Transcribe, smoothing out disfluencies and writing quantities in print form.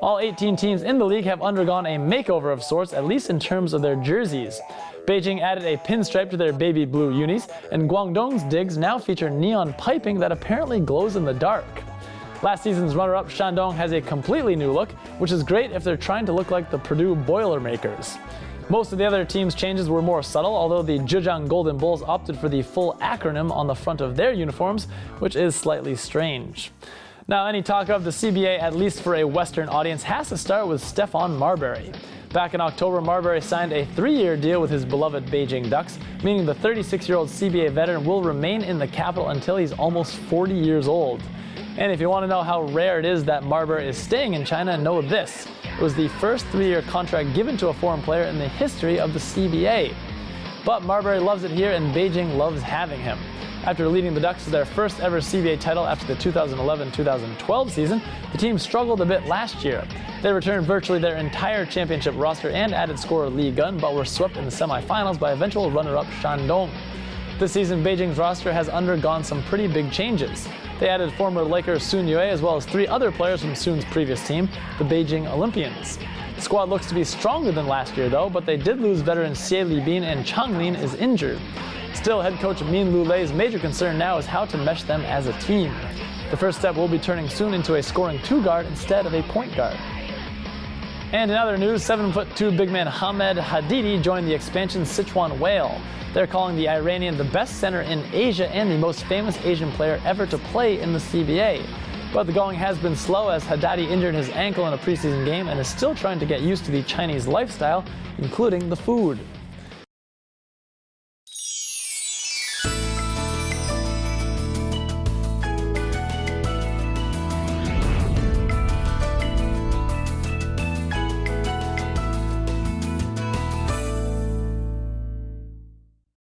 All 18 teams in the league have undergone a makeover of sorts, at least in terms of their jerseys. Beijing added a pinstripe to their baby blue unis, and Guangdong's digs now feature neon piping that apparently glows in the dark. Last season's runner-up Shandong has a completely new look, which is great if they're trying to look like the Purdue Boilermakers. Most of the other teams' changes were more subtle, although the Zhejiang Golden Bulls opted for the full acronym on the front of their uniforms, which is slightly strange. Now, any talk of the CBA, at least for a Western audience, has to start with Stephon Marbury. Back in October, Marbury signed a 3-year deal with his beloved Beijing Ducks, meaning the 36-year-old CBA veteran will remain in the capital until he's almost 40 years old. And if you want to know how rare it is that Marbury is staying in China, know this. It was the first 3-year contract given to a foreign player in the history of the CBA. But Marbury loves it here, and Beijing loves having him. After leading the Ducks to their first ever CBA title after the 2011-2012 season, the team struggled a bit last year. They returned virtually their entire championship roster and added scorer Li Gun, but were swept in the semifinals by eventual runner-up Shandong. This season, Beijing's roster has undergone some pretty big changes. They added former Laker Sun Yue as well as 3 other players from Sun's previous team, the Beijing Olympians. The squad looks to be stronger than last year though, but they did lose veterans Xie Libin and Chang Lin is injured. Still, head coach Lulei's major concern now is how to mesh them as a team. The first step will be turning Sun into a scoring 2-guard instead of a point guard. And in other news, 7'2" big man Haddadi joined the expansion Sichuan Whale. They're calling the Iranian the best center in Asia and the most famous Asian player ever to play in the CBA. But the going has been slow as Haddadi injured his ankle in a preseason game and is still trying to get used to the Chinese lifestyle, including the food.